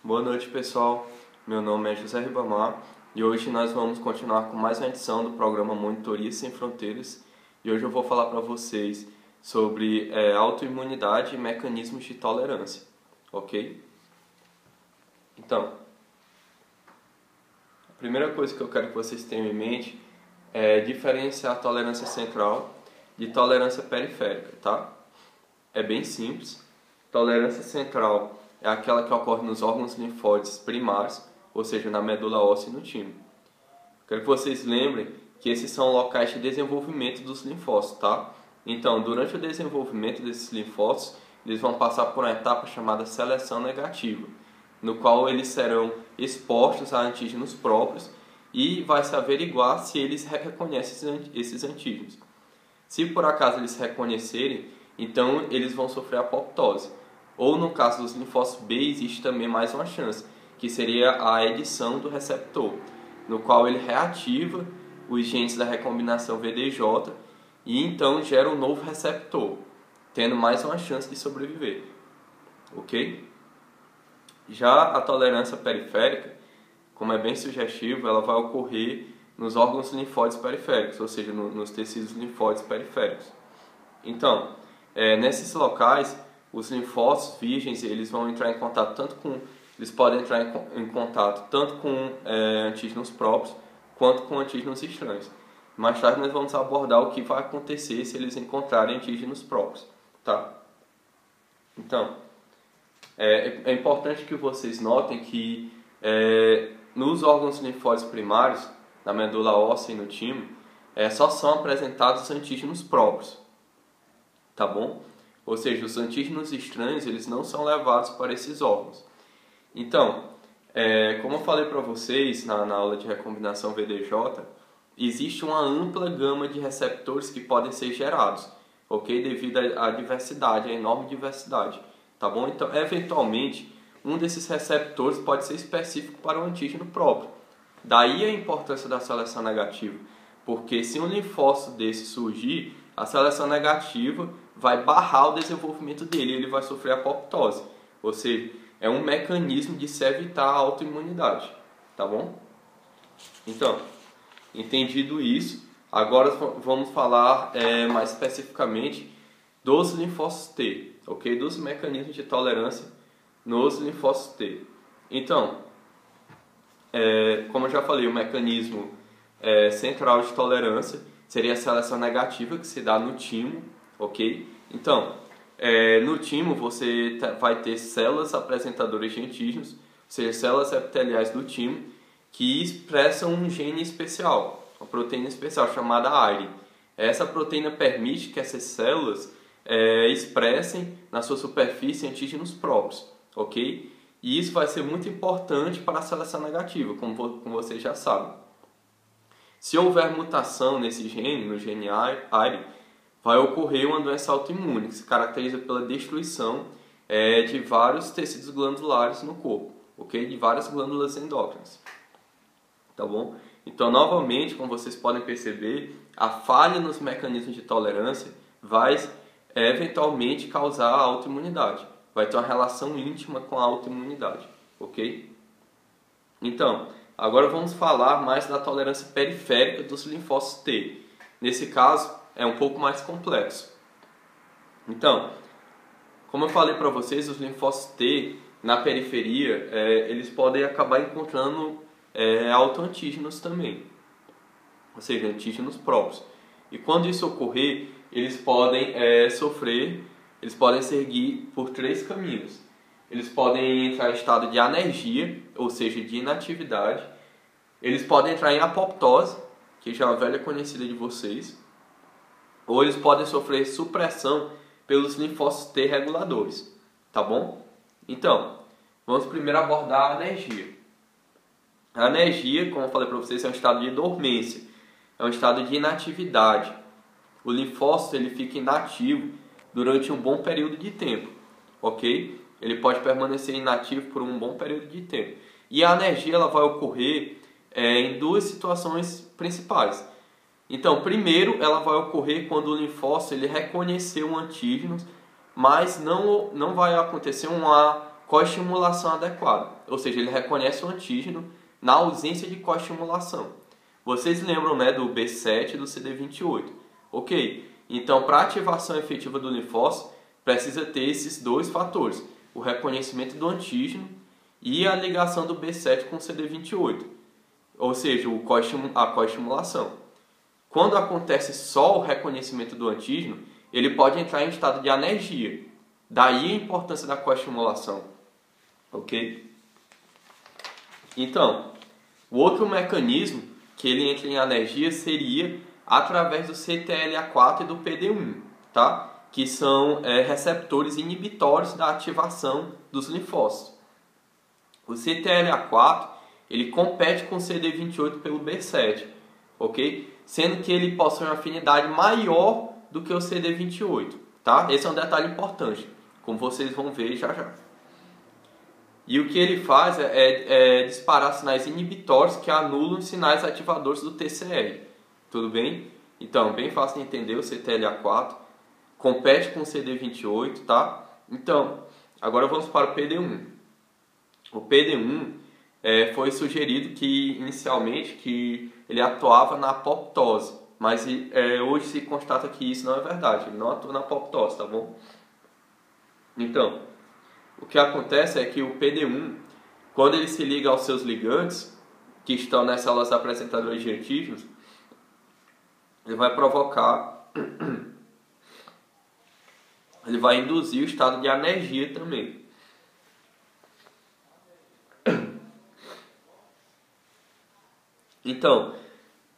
Boa noite, pessoal. Meu nome é José Ribamar e hoje nós vamos continuar com mais uma edição do programa Monitoria Sem Fronteiras. E hoje eu vou falar para vocês sobre autoimunidade e mecanismos de tolerância, ok? Então, a primeira coisa que eu quero que vocês tenham em mente é diferenciar a tolerância central de tolerância periférica, tá? É bem simples. Tolerância central é aquela que ocorre nos órgãos linfóides primários, ou seja, na medula óssea e no timo. Quero que vocês lembrem que esses são locais de desenvolvimento dos linfócitos, tá? Então, durante o desenvolvimento desses linfócitos, eles vão passar por uma etapa chamada seleção negativa, no qual eles serão expostos a antígenos próprios e vai se averiguar se eles reconhecem esses antígenos. Se por acaso eles reconhecerem, então eles vão sofrer apoptose. Ou no caso dos linfócitos B, existe também mais uma chance, que seria a edição do receptor, no qual ele reativa os genes da recombinação VDJ e então gera um novo receptor, tendo mais uma chance de sobreviver. Ok? Já a tolerância periférica, como é bem sugestivo, ela vai ocorrer nos órgãos linfóides periféricos, ou seja, nos tecidos linfóides periféricos. Então, nesses locais, os linfócitos virgens eles vão entrar em contato eles podem entrar em contato tanto com antígenos próprios quanto com antígenos estranhos. Mais tarde nós vamos abordar o que vai acontecer se eles encontrarem antígenos próprios, tá? Então, é importante que vocês notem que nos órgãos linfóides primários, na medula óssea e no timo, só são apresentados antígenos próprios, tá bom? Ou seja, os antígenos estranhos eles não são levados para esses órgãos. Então, como eu falei para vocês na aula de recombinação VDJ, existe uma ampla gama de receptores que podem ser gerados, ok? Devido à diversidade, à enorme diversidade, tá bom? Então, eventualmente, um desses receptores pode ser específico para o antígeno próprio. Daí a importância da seleção negativa, porque se um linfócito desse surgir, a seleção negativa vai barrar o desenvolvimento dele, ele vai sofrer apoptose. Ou seja, é um mecanismo de se evitar a autoimunidade, tá bom? Então, entendido isso, agora vamos falar mais especificamente dos linfócitos T, ok? Dos mecanismos de tolerância nos linfócitos T. Então, como eu já falei, o mecanismo central de tolerância seria a seleção negativa que se dá no timo, ok? Então, no timo você vai ter células apresentadoras de antígenos, ou seja, células epiteliais do timo, que expressam um gene especial, uma proteína especial chamada AIRE. Essa proteína permite que essas células expressem na sua superfície antígenos próprios, ok? E isso vai ser muito importante para a seleção negativa, como vocês já sabem. Se houver mutação nesse gene, no gene AIRE, vai ocorrer uma doença autoimune, que se caracteriza pela destruição de vários tecidos glandulares no corpo, ok? De várias glândulas endócrinas, tá bom? Então, novamente, como vocês podem perceber, a falha nos mecanismos de tolerância vai eventualmente causar a autoimunidade, vai ter uma relação íntima com a autoimunidade, ok? Então, agora vamos falar mais da tolerância periférica dos linfócitos T. Nesse caso, é um pouco mais complexo. Então, como eu falei para vocês, os linfócitos T na periferia, eles podem acabar encontrando autoantígenos também, ou seja, antígenos próprios. E quando isso ocorrer, eles podem seguir por três caminhos. Eles podem entrar em estado de anergia, ou seja, de inatividade. Eles podem entrar em apoptose, que já é uma velha conhecida de vocês. Ou eles podem sofrer supressão pelos linfócitos T reguladores, tá bom? Então, vamos primeiro abordar a anergia. A anergia, como eu falei para vocês, é um estado de dormência, é um estado de inatividade. O linfócito ele fica inativo durante um bom período de tempo, ok? Ele pode permanecer inativo por um bom período de tempo. E a anergia ela vai ocorrer em duas situações principais. Então, primeiro, ela vai ocorrer quando o linfócito ele reconheceu um antígeno, mas não vai acontecer uma coestimulação adequada, ou seja, ele reconhece o antígeno na ausência de coestimulação. Vocês lembram, né, do B7 e do CD28? Ok, então para a ativação efetiva do linfócito, precisa ter esses dois fatores, o reconhecimento do antígeno e a ligação do B7 com o CD28, ou seja, a coestimulação. Quando acontece só o reconhecimento do antígeno, ele pode entrar em estado de anergia. Daí a importância da coestimulação. Ok? Então, o outro mecanismo que ele entra em anergia seria através do CTLA4 e do PD1, tá? Que são receptores inibitórios da ativação dos linfócitos. O CTLA4 ele compete com o CD28 pelo B7, ok? Sendo que ele possui uma afinidade maior do que o CD28, tá? Esse é um detalhe importante, como vocês vão ver já já. E o que ele faz é disparar sinais inibitórios que anulam os sinais ativadores do TCR, tudo bem? Então, bem fácil de entender, o CTLA4 compete com o CD28, tá? Então, agora vamos para o PD1. O PD1 foi sugerido que, inicialmente, que ele atuava na apoptose, mas hoje se constata que isso não é verdade, ele não atua na apoptose, tá bom? Então, o que acontece é que o PD1, quando ele se liga aos seus ligandes, que estão nas células apresentadoras de antígenos, ele vai provocar, ele vai induzir o estado de anergia também. Então,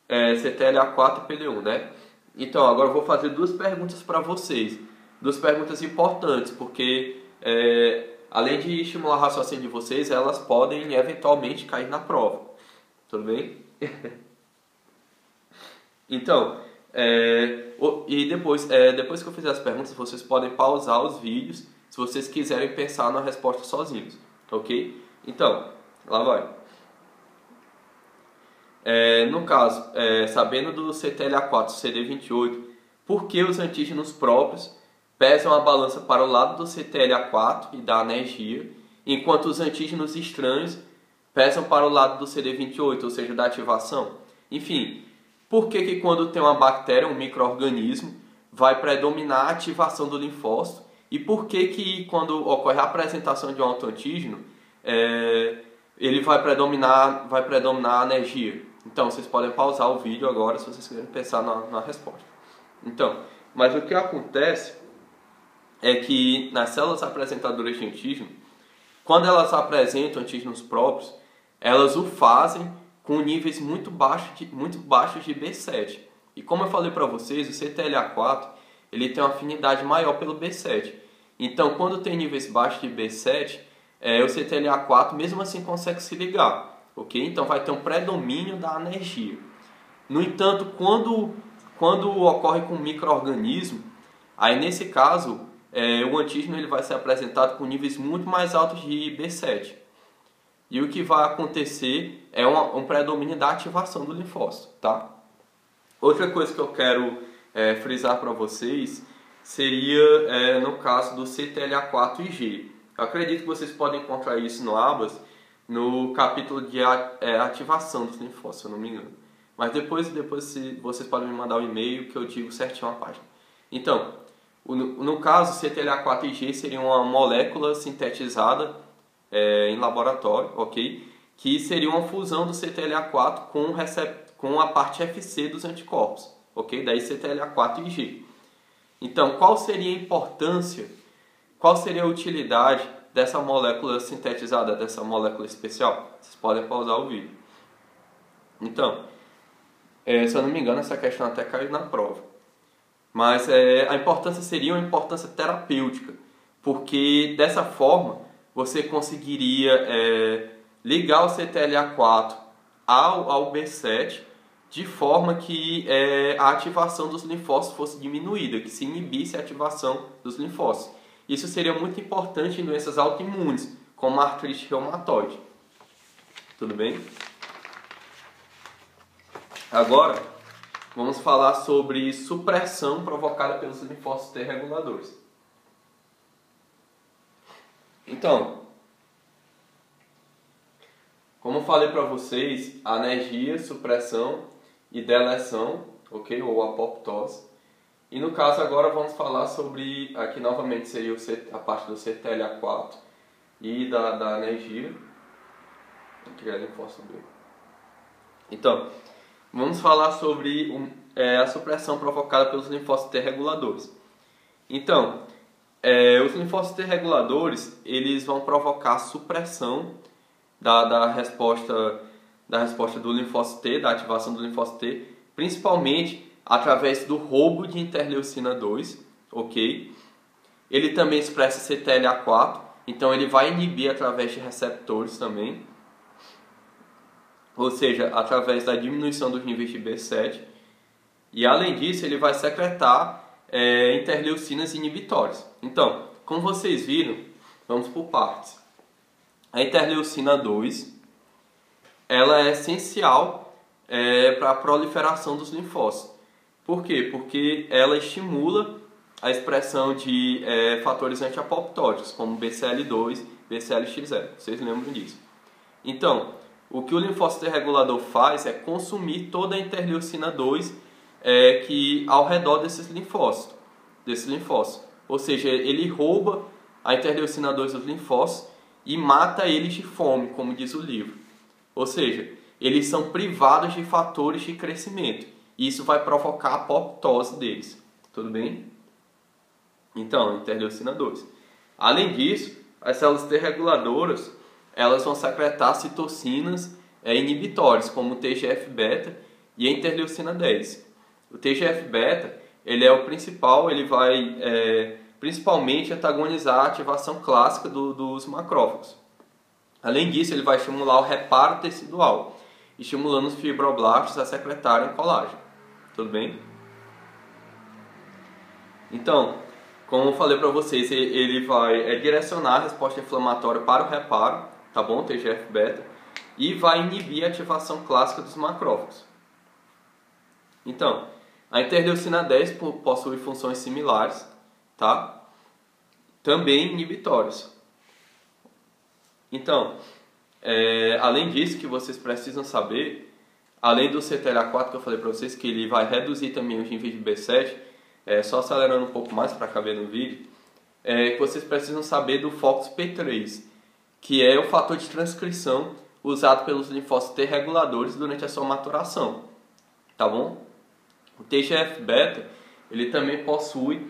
CTLA4 e PD1, né? Então, agora eu vou fazer duas perguntas para vocês. Duas perguntas importantes, porque além de estimular o raciocínio de vocês, elas podem eventualmente cair na prova. Tudo bem? Então, e depois que eu fizer as perguntas, vocês podem pausar os vídeos se vocês quiserem pensar na resposta sozinhos. Ok? Então, lá vai. No caso, sabendo do CTLA4 e CD28, por que os antígenos próprios pesam a balança para o lado do CTLA4 e da anergia, enquanto os antígenos estranhos pesam para o lado do CD28, ou seja, da ativação? Enfim, por que quando tem uma bactéria, um micro-organismo, vai predominar a ativação do linfócito? E por que quando ocorre a apresentação de um autoantígeno, ele vai predominar a anergia? Então, vocês podem pausar o vídeo agora se vocês quiserem pensar na resposta. Então, mas o que acontece é que nas células apresentadoras de antígeno, quando elas apresentam antígenos próprios, elas o fazem com níveis muito baixos de B7. E como eu falei para vocês, o CTLA4 ele tem uma afinidade maior pelo B7. Então, quando tem níveis baixos de B7, o CTLA4 mesmo assim consegue se ligar. Ok? Então vai ter um predomínio da anergia. No entanto, quando ocorre com um micro-organismo, aí nesse caso o antígeno ele vai ser apresentado com níveis muito mais altos de B7. E o que vai acontecer é um predomínio da ativação do linfócito. Tá? Outra coisa que eu quero frisar para vocês seria no caso do CTLA4-IG. Eu acredito que vocês podem encontrar isso no ABAS, no capítulo de ativação dos linfócitos, se eu não me engano. Mas depois vocês podem me mandar um e-mail que eu digo certinho a página. Então, no caso, CTLA4-IG seria uma molécula sintetizada em laboratório, ok? Que seria uma fusão do CTLA4 com a parte FC dos anticorpos, ok? Daí CTLA4-IG. Então, qual seria a importância, qual seria a utilidade dessa molécula sintetizada, dessa molécula especial? Vocês podem pausar o vídeo. Então, se eu não me engano, essa questão até caiu na prova. Mas a importância seria uma importância terapêutica, porque dessa forma você conseguiria ligar o CTLA4 ao B7 de forma que a ativação dos linfócitos fosse diminuída, que se inibisse a ativação dos linfócitos. Isso seria muito importante em doenças autoimunes, como a artrite reumatoide. Tudo bem? Agora, vamos falar sobre supressão provocada pelos linfócitos T reguladores. Então, Como eu falei para vocês, anergia, supressão e deleção, ok? Ou apoptose. E no caso agora vamos falar sobre, aqui novamente seria a parte do CTLA4 e da anergia. Aqui é linfócito B. Então, vamos falar sobre a supressão provocada pelos linfócitos T reguladores. Então, os linfócitos T reguladores, eles vão provocar a supressão da resposta do linfócito T, da ativação do linfócito T, principalmente através do roubo de interleucina 2, ok? Ele também expressa CTLA4, então ele vai inibir através de receptores também, ou seja, através da diminuição dos níveis de B7, e além disso ele vai secretar interleucinas inibitórias. Então, como vocês viram, vamos por partes. A interleucina 2, ela é essencial para a proliferação dos linfócitos. Por quê? Porque ela estimula a expressão de fatores antiapoptóticos, como BCL2, BCLXL. Vocês lembram disso? Então, o que o linfócito regulador faz é consumir toda a interleucina 2 que ao redor desses linfócitos. Ou seja, ele rouba a interleucina 2 dos linfócitos e mata eles de fome, como diz o livro. Ou seja, eles são privados de fatores de crescimento. E isso vai provocar a apoptose deles. Tudo bem? Então, interleucina 2. Além disso, as células T reguladoras, elas vão secretar citocinas inibitórias, como o TGF-beta e a interleucina 10. O TGF-beta, ele é o principal, ele vai principalmente antagonizar a ativação clássica dos macrófagos. Além disso, ele vai estimular o reparo tecidual, estimulando os fibroblastos a secretarem colágeno. Tudo bem? Então, como eu falei para vocês, ele vai direcionar a resposta inflamatória para o reparo, tá bom? TGF-beta, e vai inibir a ativação clássica dos macrófagos. Então, a interleucina 10 possui funções similares, tá? Também inibitórias. Então, além disso, que vocês precisam saber, além do CTLA4 que eu falei para vocês, que ele vai reduzir também os níveis de B7, só acelerando um pouco mais para caber no vídeo, que vocês precisam saber do FOXP3, que é o fator de transcrição usado pelos linfócitos T reguladores durante a sua maturação, tá bom? O TGF-beta, ele também possui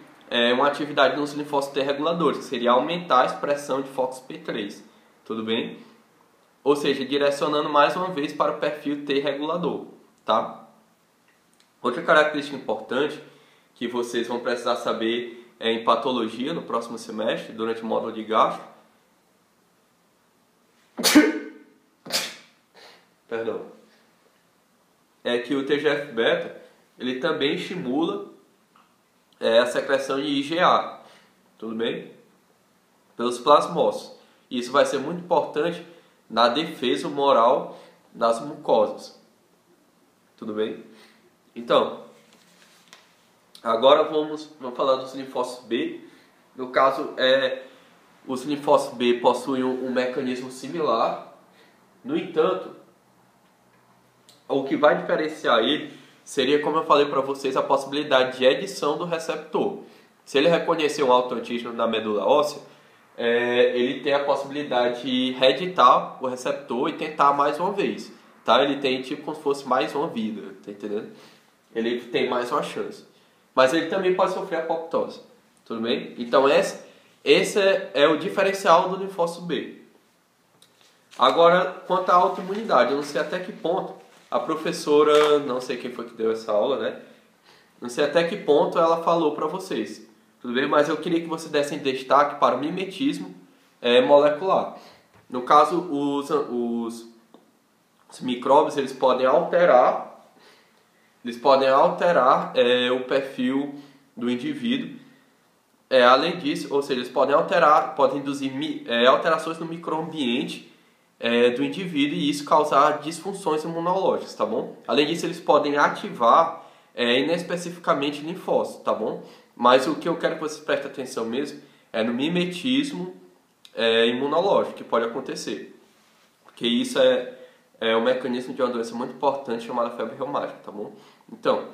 uma atividade nos linfócitos T reguladores, que seria aumentar a expressão de FOXP3, tudo bem? Ou seja, direcionando mais uma vez para o perfil T regulador, tá? Outra característica importante que vocês vão precisar saber em patologia no próximo semestre, durante o módulo de gastro, perdão, é que o TGF-beta, ele também estimula a secreção de IgA, tudo bem? Pelos plasmócitos. Isso vai ser muito importante na defesa humoral das mucosas, tudo bem? Então, agora vamos falar dos linfócitos B. No caso, os linfócitos B possuem um mecanismo similar. No entanto, o que vai diferenciar ele seria, como eu falei para vocês, a possibilidade de edição do receptor. Se ele reconhecer um autoantígeno na medula óssea, ele tem a possibilidade de reeditar o receptor e tentar mais uma vez. Tá? Ele tem tipo como se fosse mais uma vida, tá entendendo? Ele tem mais uma chance. Mas ele também pode sofrer apoptose, tudo bem? Então esse é o diferencial do linfócito B. Agora, quanto à autoimunidade, eu não sei até que ponto a professora, não sei quem foi que deu essa aula, né? Não sei até que ponto ela falou para vocês, tudo bem? Mas eu queria que vocês dessem destaque para o mimetismo molecular. No caso, os micróbios, eles podem alterar o perfil do indivíduo. Além disso, ou seja, eles podem induzir alterações no microambiente do indivíduo e isso causar disfunções imunológicas, tá bom? Além disso, eles podem ativar inespecificamente linfócitos, tá bom? Mas o que eu quero que vocês prestem atenção mesmo é no mimetismo imunológico que pode acontecer, porque isso o mecanismo de uma doença muito importante chamada febre reumática, tá bom? Então,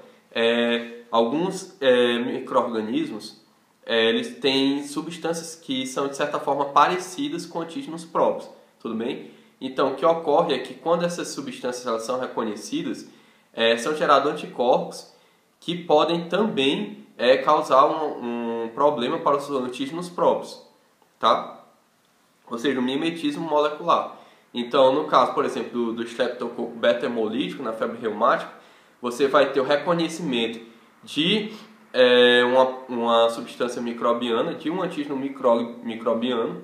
alguns micro-organismos, eles têm substâncias que são de certa forma parecidas com antígenos próprios, tudo bem? Então, o que ocorre é que quando essas substâncias elas são reconhecidas, são gerados anticorpos que podem também causar um problema para os antígenos próprios, tá? Ou seja, um mimetismo molecular. Então, no caso, por exemplo, do Streptococcus beta-hemolítico na febre reumática, você vai ter o reconhecimento de uma substância microbiana, de um antígeno microbiano,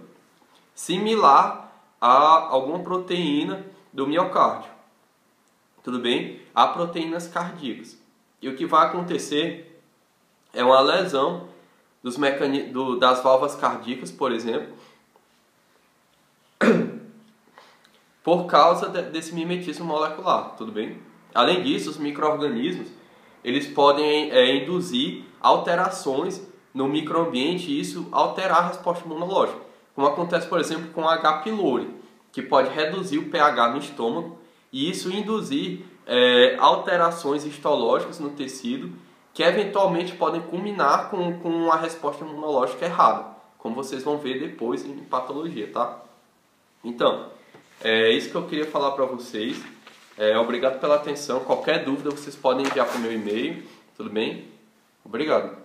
similar a alguma proteína do miocárdio. Tudo bem? Há proteínas cardíacas. E o que vai acontecer é uma lesão das válvulas cardíacas, por exemplo, por causa desse mimetismo molecular, tudo bem? Além disso, os micro-organismos eles podem induzir alterações no microambiente e isso alterar a resposta imunológica, como acontece, por exemplo, com a H. pylori, que pode reduzir o pH no estômago e isso induzir alterações histológicas no tecido que eventualmente podem culminar com a resposta imunológica errada, como vocês vão ver depois em patologia, tá? Então, é isso que eu queria falar para vocês. Obrigado pela atenção. Qualquer dúvida vocês podem enviar para o meu e-mail, tudo bem? Obrigado.